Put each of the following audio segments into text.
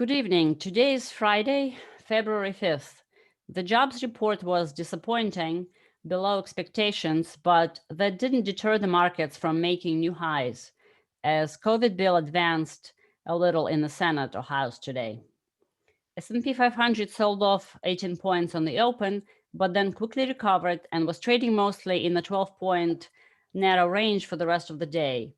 Good evening. Today is Friday, February 5th. The jobs report was disappointing, below expectations, but that didn't deter the markets from making new highs as COVID bill advanced a little in the Senate or House today. S&P 500 sold off 18 points on the open, but then quickly recovered and was trading mostly in the 12-point narrow range for the rest of the day.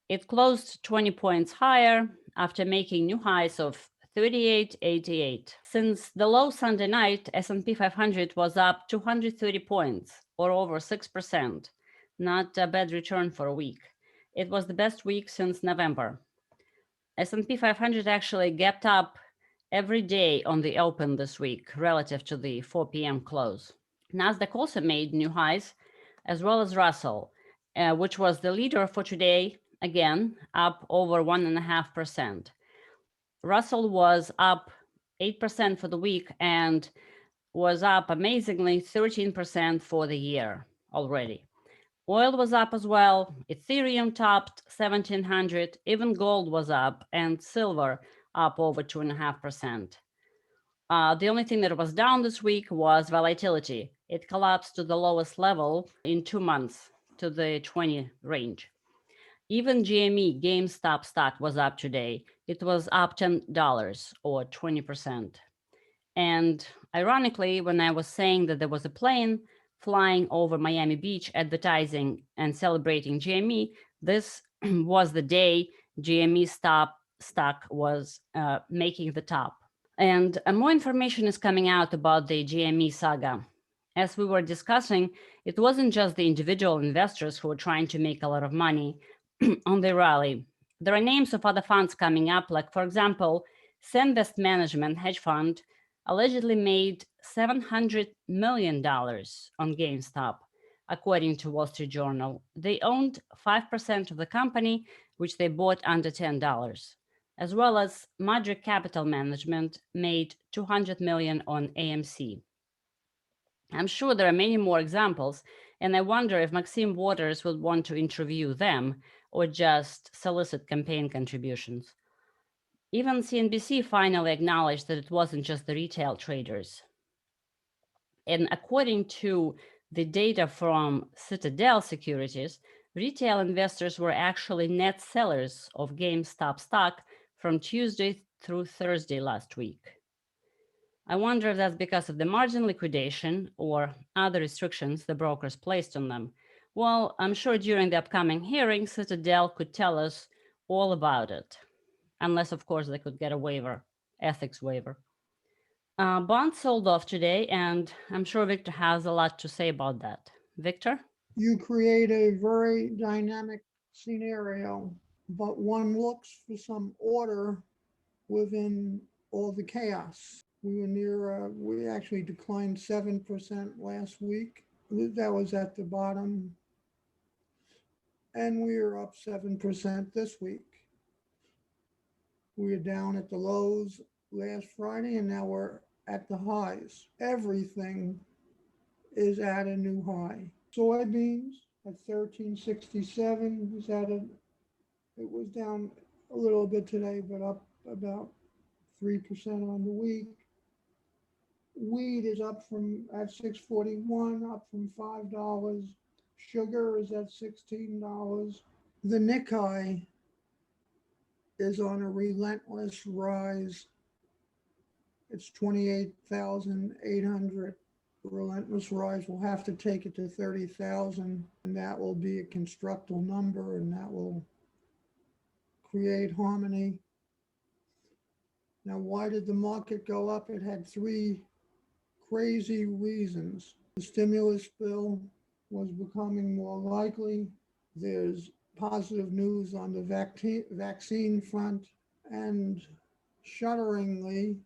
It closed 20 points higher after making new highs of 38.88. Since the low Sunday night, S&P 500 was up 230 points, or over 6%. Not a bad return for a week. It was the best week since November. S&P 500 actually gapped up every day on the open this week relative to the 4 p.m. close. Nasdaq also made new highs, as well as Russell, which was the leader for today, again, up over 1.5%. Russell was up 8% for the week and was up amazingly 13% for the year already. Oil was up as well. Ethereum topped 1700. Even gold was up, and silver up over 2.5%. The only thing that was down this week was volatility. It collapsed to the lowest level in 2 months, to the 20 range. Even GME, Gamestop stock, was up today. It was up $10 or 20%. And ironically, when I was saying that there was a plane flying over Miami Beach advertising and celebrating GME, this was the day GME stock was making the top. And more information is coming out about the GME saga. As we were discussing, it wasn't just the individual investors who were trying to make a lot of money on the rally. There are names of other funds coming up, like, for example, Senvest Management hedge fund allegedly made $700 million on GameStop, according to Wall Street Journal. They owned 5% of the company, which they bought under $10, as well as Madrick Capital Management made $200 million on AMC. I'm sure there are many more examples, and I wonder if Maxime Waters would want to interview them or just solicit campaign contributions. Even CNBC finally acknowledged that it wasn't just the retail traders. And according to the data from Citadel Securities, retail investors were actually net sellers of GameStop stock from Tuesday through Thursday last week. I wonder if that's because of the margin liquidation or other restrictions the brokers placed on them. Well, I'm sure during the upcoming hearing, Citadel could tell us all about it, unless, of course, they could get a waiver, ethics waiver. Bonds sold off today, and I'm sure Victor has a lot to say about that. Victor? You create a very dynamic scenario, but one looks for some order within all the chaos. We actually declined 7% last week. That was at the bottom. And we are up 7% this week. We are down at the lows last Friday, and now we're at the highs. Everything is at a new high. Soybeans at 1367 it was down a little bit today, but up about 3% on the week. Wheat is up from at 641, up from $5. Sugar is at $16. The Nikkei is on a relentless rise. It's 28,800. Relentless rise. We'll have to take it to 30,000, and that will be a constructal number, and that will create harmony. Now, why did the market go up? It had three crazy reasons. The stimulus bill was becoming more likely. There's positive news on the vaccine front, and shudderingly,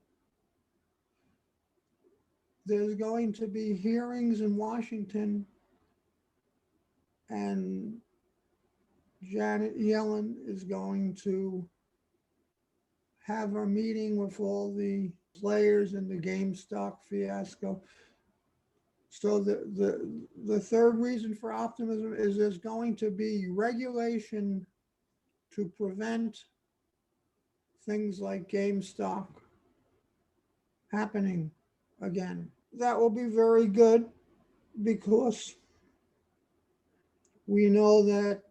there's going to be hearings in Washington, and Janet Yellen is going to have a meeting with all the players in the GameStop fiasco. So the third reason for optimism is there's going to be regulation to prevent things like GameStop happening again. That will be very good because we know that,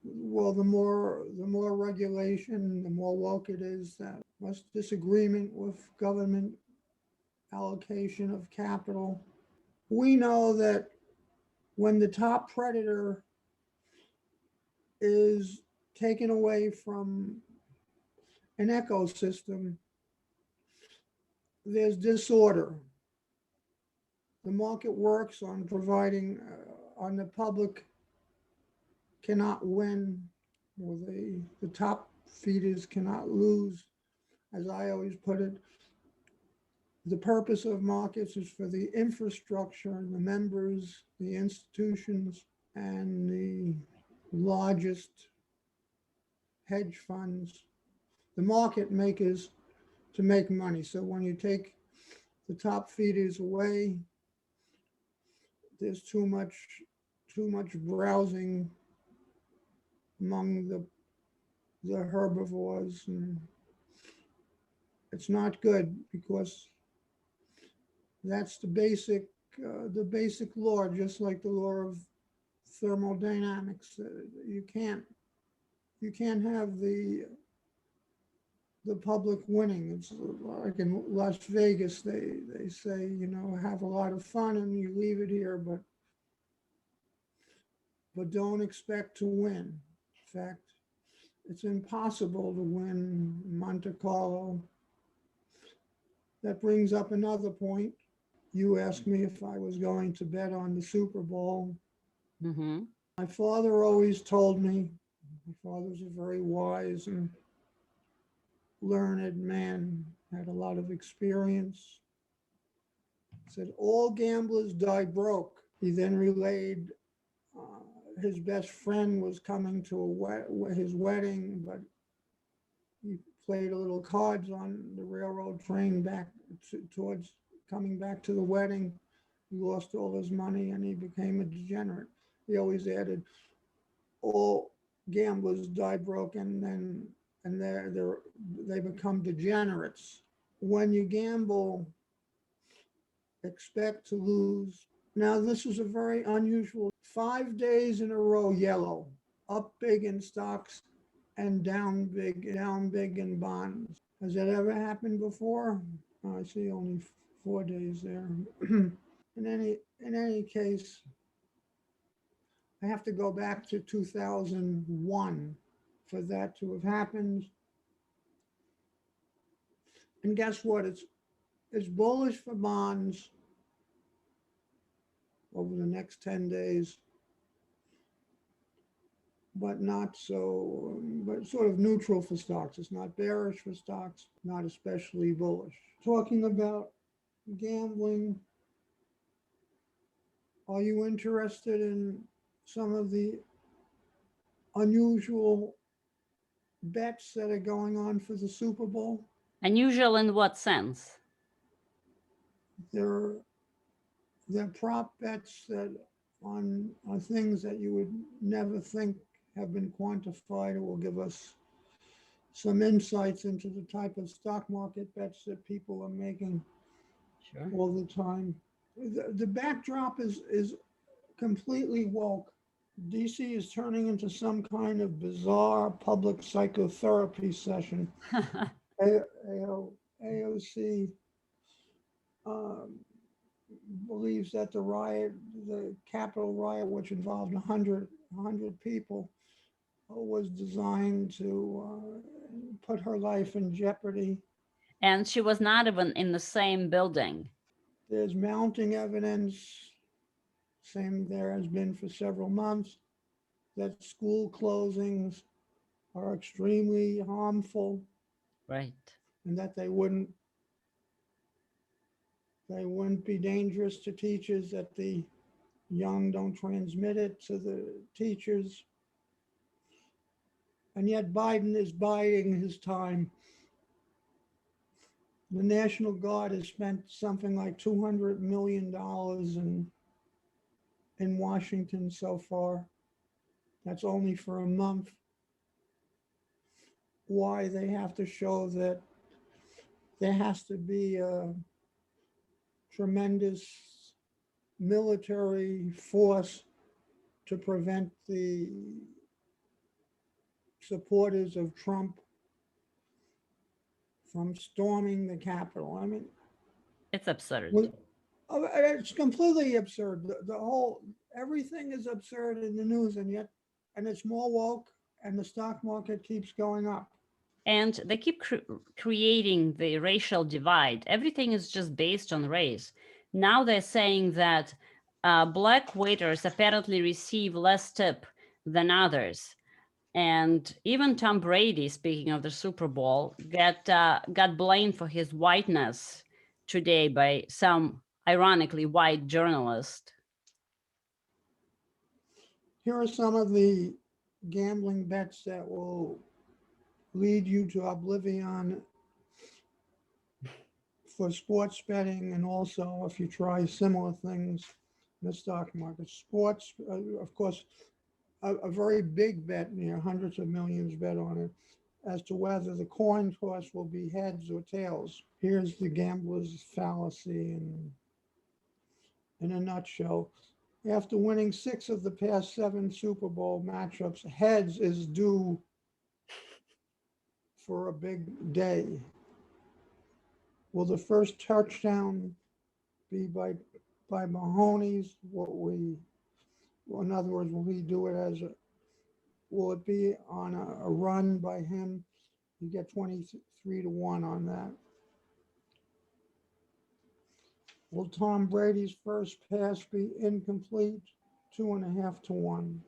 well, the more regulation, the more woke it is, that less disagreement with government allocation of capital. We know that when the top predator is taken away from an ecosystem, there's disorder. The market works on providing, on the public cannot win, or the top feeders cannot lose. As I always put it, the purpose of markets is for the infrastructure, the members, the institutions, and the largest hedge funds, the market makers, to make money. So when you take the top feeders away, there's too much browsing among the herbivores, and it's not good because that's the basic law, just like the law of thermodynamics. You can't have the public winning. It's like in Las Vegas, they say, have a lot of fun and you leave it here, but don't expect to win. In fact, it's impossible to win Monte Carlo. That brings up another point. You asked me if I was going to bet on the Super Bowl. Mm-hmm. My father always told me, my father's a very wise and learned man, had a lot of experience. Said all gamblers die broke. He then relayed his best friend was coming to his wedding, but he played a little cards on the railroad train back towards coming back to the wedding. He lost all his money and he became a degenerate. He always added, all gamblers die broke, and they become degenerates. When you gamble, expect to lose. Now, this is a very unusual 5 days in a row yellow, up big in stocks and down big in bonds. Has that ever happened before? I see only 4 days there. In any case, I have to go back to 2001 for that to have happened. And guess what? It's bullish for bonds over the next 10 days, but sort of neutral for stocks. It's not bearish for stocks, not especially bullish. Talking about gambling, are you interested in some of the unusual bets that are going on for the Super Bowl? Unusual in what sense? They're prop bets that on things that you would never think have been quantified. It will give us some insights into the type of stock market bets that people are making all the time. The backdrop is completely woke. DC is turning into some kind of bizarre public psychotherapy session. AOC believes that the Capitol riot, which involved 100 people, was designed to put her life in jeopardy. And she was not even in the same building. There's mounting evidence, same there has been for several months, that school closings are extremely harmful. Right. And that they wouldn't be dangerous to teachers, that the young don't transmit it to the teachers. And yet Biden is biding his time. The National Guard has spent something like $200 million in Washington so far. That's only for a month. why they have to show that there has to be a tremendous military force to prevent the supporters of Trump from storming the Capitol. I mean, It's absurd. it's completely absurd. The whole everything is absurd in the news, and yet, and it's more woke, and the stock market keeps going up. And they keep creating the racial divide. Everything is just based on race. Now they're saying that black waiters apparently receive less tip than others. And even Tom Brady, speaking of the Super Bowl, got blamed for his whiteness today by some ironically white journalist. Here are some of the gambling bets that will lead you to oblivion for sports betting, and also if you try similar things in the stock market. Sports, of course, a very big bet, hundreds of millions bet on it, as to whether the coin toss will be heads or tails. Here's the gambler's fallacy in a nutshell. After winning 6 of the past 7 Super Bowl matchups, heads is due for a big day. Will the first touchdown be by Mahoney's? In other words, will he do it will it be on a run by him? You get 23-1 on that. Will Tom Brady's first pass be incomplete? 2.5-1.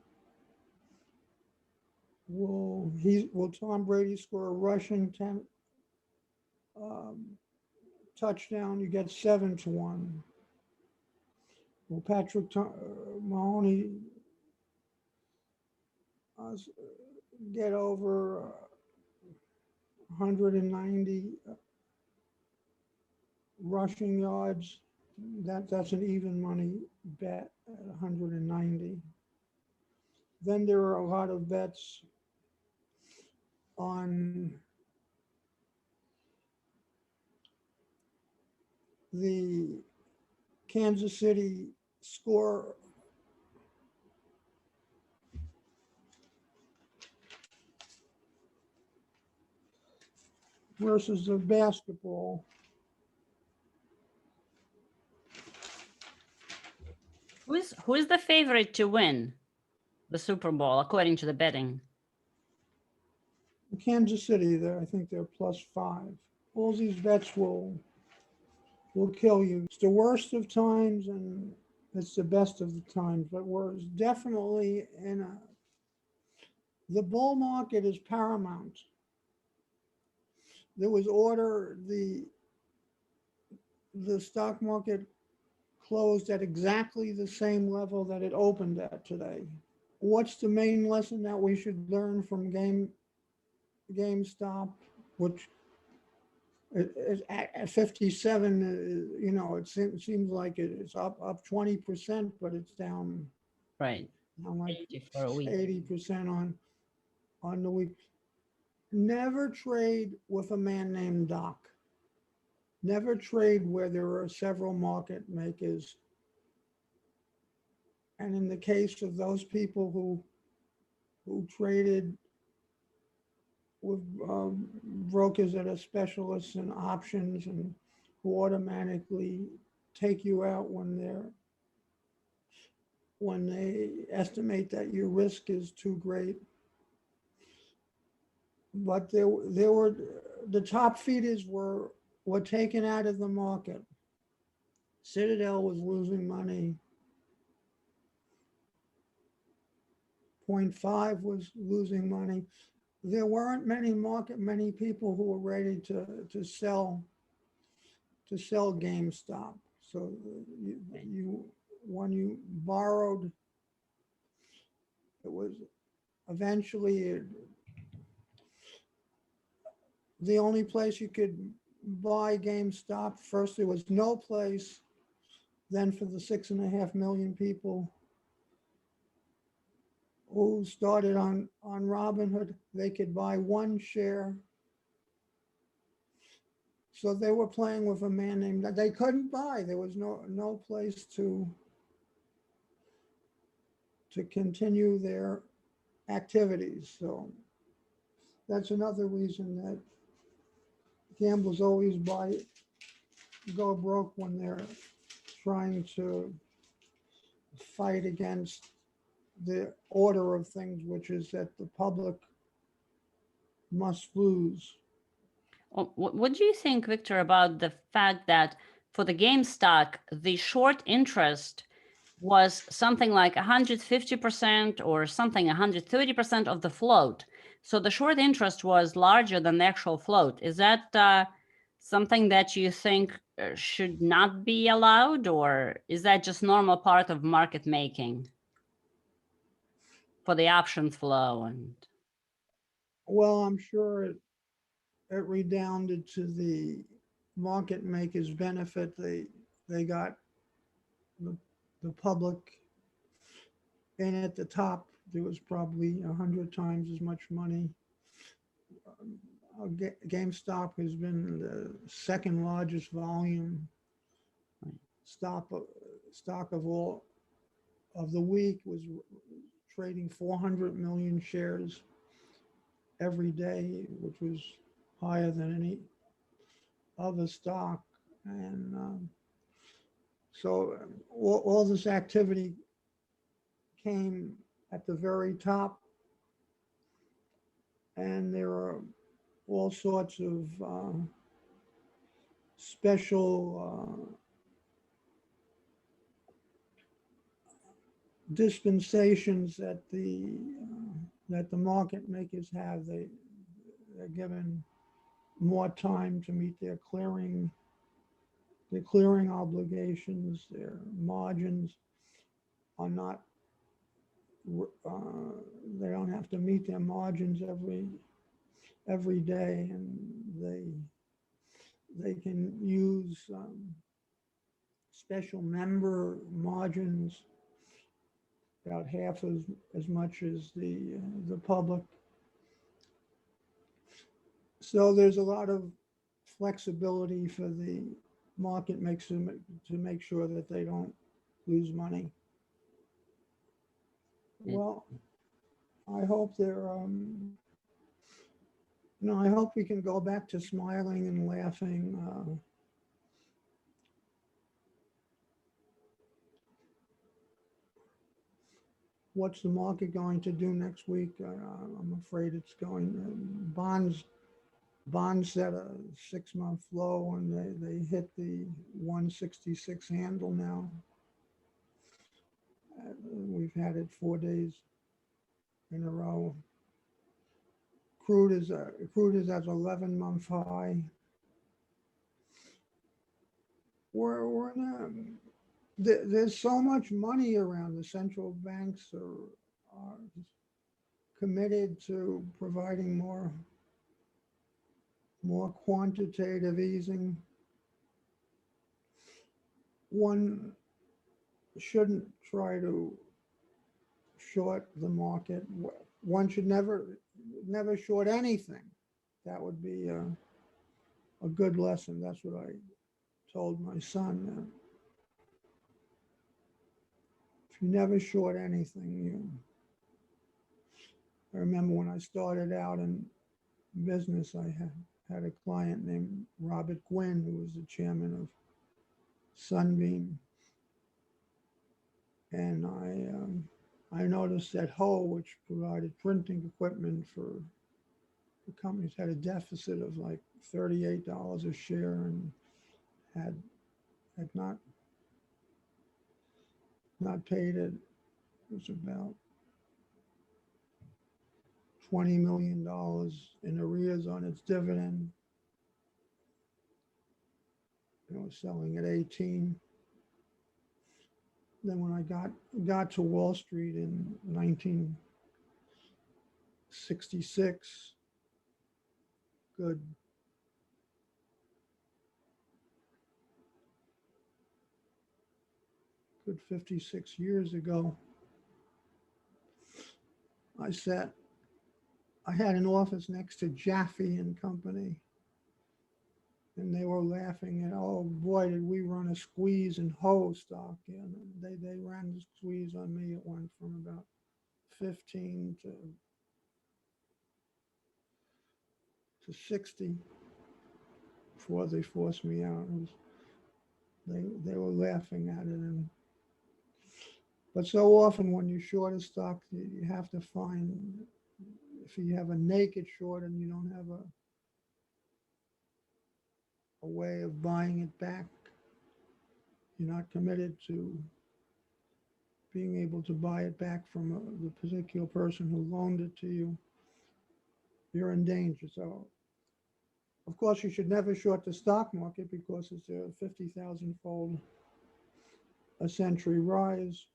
Will Tom Brady score a rushing um, touchdown? You get 7-1. Will Patrick Mahoney get over 190 rushing yards? That's an even money bet at 190. Then there are a lot of bets on the Kansas City score versus the basketball. Who is the favorite to win the Super Bowl according to the betting? Kansas City, I think they're +5. All these bets will kill you. It's the worst of times and it's the best of the times, but we're definitely the bull market is paramount. There was order, the stock market closed at exactly the same level that it opened at today. What's the main lesson that we should learn from GameStop, which is at 57? It seems like it's up 20%, but it's down Right. like 80 for a week. 80% on the week. Never trade with a man named Doc. Never trade where there are several market makers. And in the case of those people who traded with brokers that are specialists in options and who automatically take you out when they estimate that your risk is too great. But there were the top feeders were taken out of the market. Citadel was losing money. Point 0.5 was losing money. There weren't many people who were ready to sell GameStop. So when you borrowed, it was eventually the only place you could buy GameStop. First, there was no place. Then for the 6.5 million people who started on Robinhood, they could buy one share. So they were playing with a man named, they couldn't buy. There was no place to continue their activities. So that's another reason that gamblers always go broke when they're trying to fight against the order of things, which is that the public must lose. What do you think, Victor, about the fact that for the Gamestop, the short interest was something like 150% or something 130% of the float? So the short interest was larger than the actual float. Is that something that you think should not be allowed, or is that just normal part of market making for the options flow? And Well, I'm sure it redounded to the market makers' benefit. They got the public in at the top. There was probably 100 times as much money. GameStop has been the second largest volume stock of all of the week, was trading 400 million shares every day, which was higher than any other stock. And so all this activity came at the very top, and there are all sorts of special dispensations that the market makers have. They're given more time to meet their clearing obligations. Their margins are not, they don't have to meet their margins every day, and they can use special member margins, about half as much as the public. So there's a lot of flexibility for the market makes to make sure that they don't lose money. Well, I hope I hope we can go back to smiling and laughing. What's the market going to do next week? I'm afraid it's going, bonds set a 6-month low, and they hit the 166 handle now. We've had it 4 days in a row. Crude is at 11-month high. We're in there's so much money around. The central banks are committed to providing more quantitative easing. One shouldn't try to short the market. One should never short anything. That would be a good lesson. That's what I told my son. If you never short anything, I remember when I started out in business, I had a client named Robert Gwynn, who was the chairman of Sunbeam. And I noticed that Ho, which provided printing equipment for the companies, had a deficit of like $38 a share, and had not paid it. It was about $20 million in arrears on its dividend. It was selling at 18. Then when I got to Wall Street in 1966, good 56 years ago, I had an office next to Jaffe and Company, and they were laughing at, oh boy, did we run a squeeze in hoe stock. And they ran the squeeze on me. It went from about 15 to 60 before they forced me out. They were laughing at it. But so often when you short a stock, you have to find, if you have a naked short and you don't have a way of buying it back, you're not committed to being able to buy it back from the particular person who loaned it to you, you're in danger. So, of course, you should never short the stock market because it's a 50,000-fold a century rise.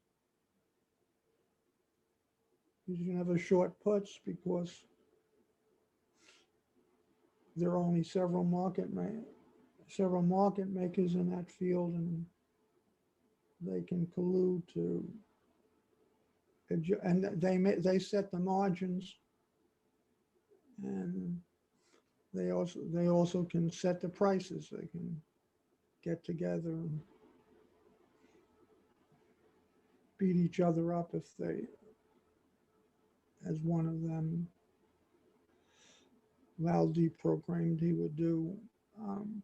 You should never short puts because there are only several market makers in that field, and they can collude to, and they set the margins, and they also can set the prices. They can get together and beat each other up if they, as one of them loudly proclaimed he would do. Um,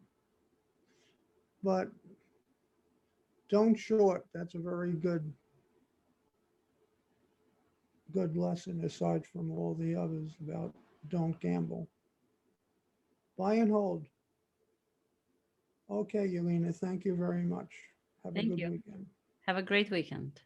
but don't short. That's a very good lesson aside from all the others about don't gamble. Buy and hold. Okay, Yelena, thank you very much. Have a Thank good you. weekend. Have a great weekend.